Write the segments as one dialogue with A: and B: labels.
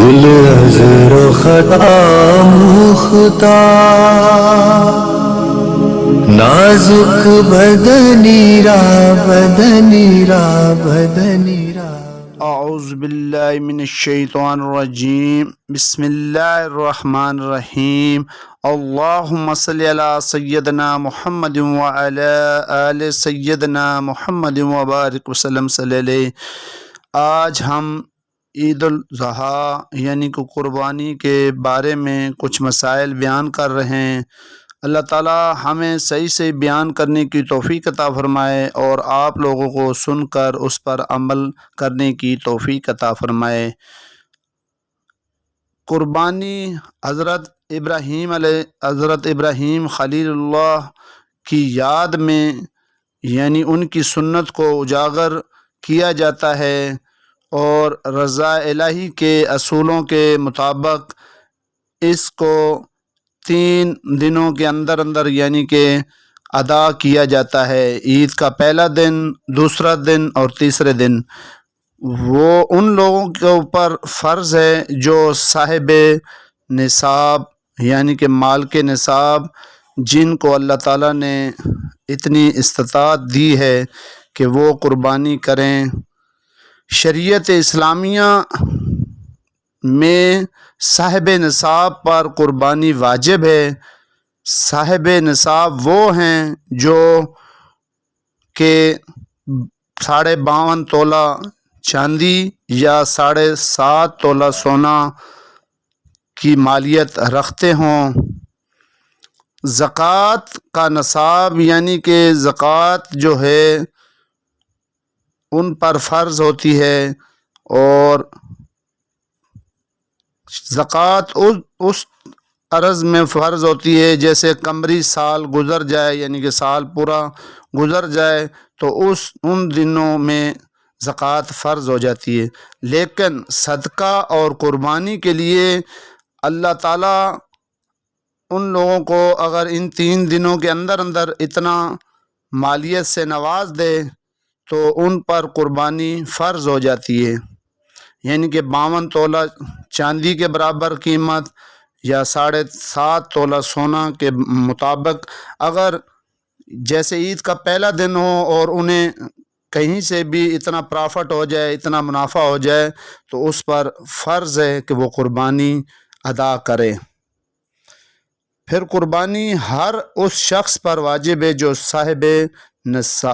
A: گل ازر و خطا مختار نازک بدنی را
B: اعوذ باللہ من الشیطان الرجیم بسم اللہ الرحمن الرحیم اللہم صلی علی سیدنا محمد وعلی آل سیدنا محمد وبارک وسلم صلی علیہ۔ آج ہم عید الاضحیٰ یعنی کہ قربانی کے بارے میں کچھ مسائل بیان کر رہے ہیں۔ اللہ تعالی ہمیں صحیح سے بیان کرنے کی توفیق عطا فرمائے اور آپ لوگوں کو سن کر اس پر عمل کرنے کی توفیق عطا فرمائے۔ قربانی حضرت ابراہیم خلیل اللہ کی یاد میں یعنی ان کی سنت کو اجاگر کیا جاتا ہے اور رضا الہی کے اصولوں کے مطابق اس کو 3 دنوں کے اندر یعنی کہ ادا کیا جاتا ہے۔ عید کا پہلا دن، دوسرا دن اور تیسرے دن وہ ان لوگوں کے اوپر فرض ہے جو صاحب نصاب یعنی کہ مال کے نصاب، جن کو اللہ تعالیٰ نے اتنی استطاعت دی ہے کہ وہ قربانی کریں۔ شریعت اسلامیہ میں صاحب نصاب پر قربانی واجب ہے۔ صاحب نصاب وہ ہیں جو کہ 52.5 تولہ چاندی یا 7.5 تولہ سونا کی مالیت رکھتے ہوں۔ زکوٰۃ کا نصاب یعنی کہ زکوٰۃ جو ہے ان پر فرض ہوتی ہے اور زکوٰۃ اس عرض میں فرض ہوتی ہے جیسے قمری سال گزر جائے یعنی کہ سال پورا گزر جائے تو ان دنوں میں زکوٰۃ فرض ہو جاتی ہے۔ لیکن صدقہ اور قربانی کے لیے اللہ تعالیٰ ان لوگوں کو اگر ان 3 دنوں کے اندر اتنا مالیت سے نواز دے تو ان پر قربانی فرض ہو جاتی ہے، یعنی کہ 52 تولہ چاندی کے برابر قیمت یا 7.5 تولہ سونا کے مطابق اگر جیسے عید کا پہلا دن ہو اور انہیں کہیں سے بھی اتنا پرافٹ ہو جائے، اتنا منافع ہو جائے تو اس پر فرض ہے کہ وہ قربانی ادا کرے۔ پھر قربانی ہر اس شخص پر واجب ہے جو صاحب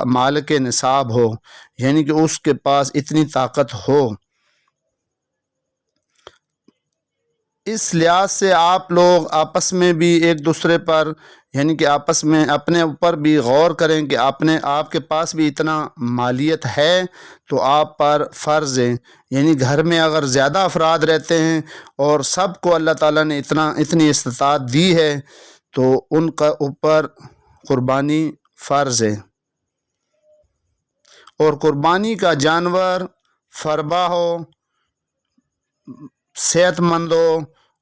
B: مال کے نصاب ہو، یعنی کہ اس کے پاس اتنی طاقت ہو۔ اس لحاظ سے آپ لوگ آپس میں بھی ایک دوسرے پر یعنی کہ آپس میں اپنے اوپر بھی غور کریں کہ آپ کے پاس بھی اتنا مالیت ہے تو آپ پر فرض ہے، یعنی گھر میں اگر زیادہ افراد رہتے ہیں اور سب کو اللہ تعالیٰ نے اتنی استطاعت دی ہے تو ان کا اوپر قربانی فرض ہے۔ اور قربانی کا جانور فربا ہو، صحت مند ہو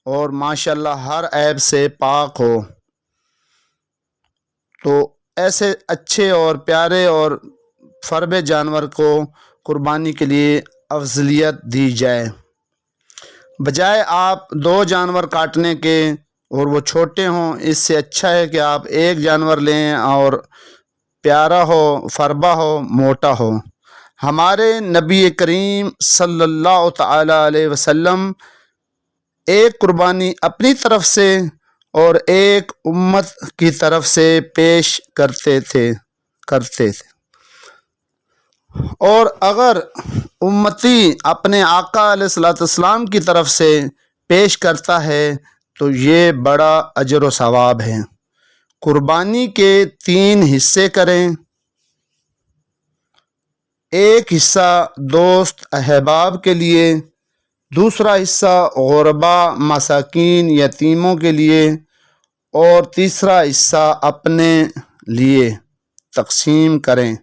B: اور ماشاءاللہ ہر عیب سے پاک ہو، تو ایسے اچھے اور پیارے اور فربے جانور کو قربانی کے لیے افضلیت دی جائے، بجائے آپ 2 جانور کاٹنے کے اور وہ چھوٹے ہوں۔ اس سے اچھا ہے کہ آپ 1 جانور لیں اور پیارا ہو، فربا ہو، موٹا ہو۔ ہمارے نبی کریم صلی اللہ تعالی علیہ وسلم 1 قربانی اپنی طرف سے اور 1 امت کی طرف سے پیش کرتے تھے۔ اور اگر امتی اپنے آقا علیہ الصلوۃ والسلام کی طرف سے پیش کرتا ہے تو یہ بڑا اجر و ثواب ہے۔ قربانی کے 3 حصے کریں، 1 حصہ دوست احباب کے لیے، دوسرا حصہ غربا، مساکین، یتیموں کے لیے اور تیسرا حصہ اپنے لیے تقسیم کریں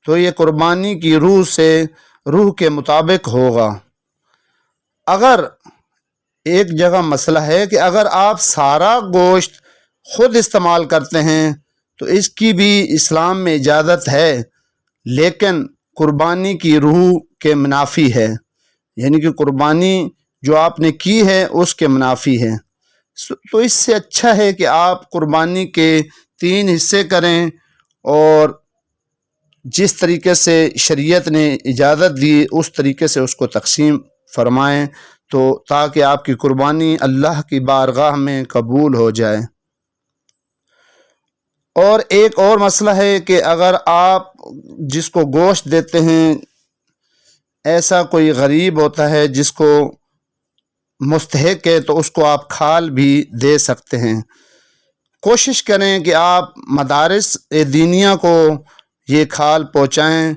B: تو یہ قربانی کی روح کے مطابق ہوگا۔ اگر ایک جگہ مسئلہ ہے کہ اگر آپ سارا گوشت خود استعمال کرتے ہیں تو اس کی بھی اسلام میں اجازت ہے، لیکن قربانی کی روح کے منافی ہے، یعنی کہ قربانی جو آپ نے کی ہے اس کے منافی ہے۔ تو اس سے اچھا ہے کہ آپ قربانی کے 3 حصے کریں اور جس طریقے سے شریعت نے اجازت دی اس طریقے سے اس کو تقسیم فرمائیں، تو تاکہ آپ کی قربانی اللہ کی بارگاہ میں قبول ہو جائے۔ اور ایک اور مسئلہ ہے کہ اگر آپ جس کو گوشت دیتے ہیں ایسا کوئی غریب ہوتا ہے جس کو مستحق ہے، تو اس کو آپ کھال بھی دے سکتے ہیں۔ کوشش کریں کہ آپ مدارس دینیہ کو یہ کھال پہنچائیں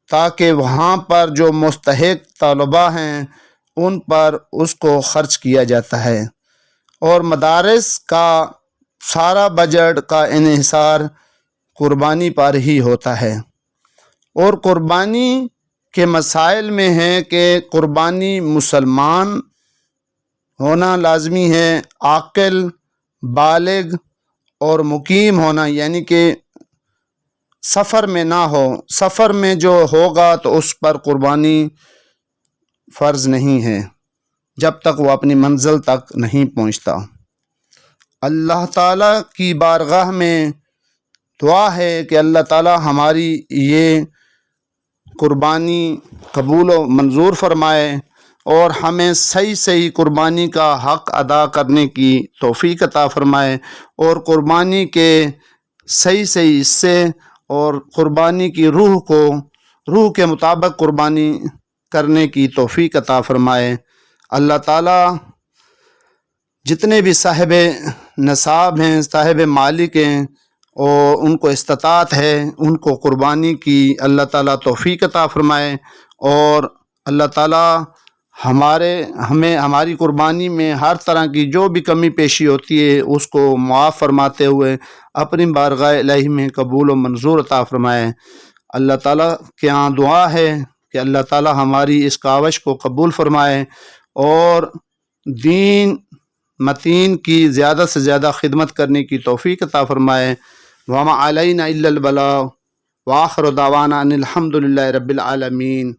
B: تاکہ وہاں پر جو مستحق طلباء ہیں ان پر اس کو خرچ کیا جاتا ہے، اور مدارس کا سارا بجٹ کا انحصار قربانی پر ہی ہوتا ہے۔ اور قربانی کے مسائل میں ہے کہ قربانی مسلمان ہونا لازمی ہے، عاقل، بالغ اور مقیم ہونا، یعنی کہ سفر میں نہ ہو۔ سفر میں جو ہوگا تو اس پر قربانی فرض نہیں ہے جب تک وہ اپنی منزل تک نہیں پہنچتا۔ اللہ تعالیٰ کی بارگاہ میں دعا ہے کہ اللہ تعالیٰ ہماری یہ قربانی قبول و منظور فرمائے اور ہمیں صحیح قربانی کا حق ادا کرنے کی توفیق عطا فرمائے، اور قربانی کے صحیح حصے اور قربانی کی روح کے مطابق قربانی کرنے کی توفیق عطا فرمائے۔ اللہ تعالیٰ جتنے بھی صاحب نصاب ہیں، صاحب مالک ہیں اور ان کو استطاعت ہے، ان کو قربانی کی اللہ تعالیٰ توفیق عطا فرمائے، اور اللہ تعالیٰ ہمیں ہماری قربانی میں ہر طرح کی جو بھی کمی پیشی ہوتی ہے اس کو معاف فرماتے ہوئے اپنی بارگاہ الہی میں قبول و منظور عطا فرمائے۔ اللہ تعالیٰ کے یہاں دعا ہے کہ اللہ تعالیٰ ہماری اس کاوش کو قبول فرمائے اور دین متین کی زیادہ سے زیادہ خدمت کرنے کی توفیق عطا فرمائے۔ وما علینا الا البلاغ وآخر دعوانا ان الحمد للہ رب العالمین۔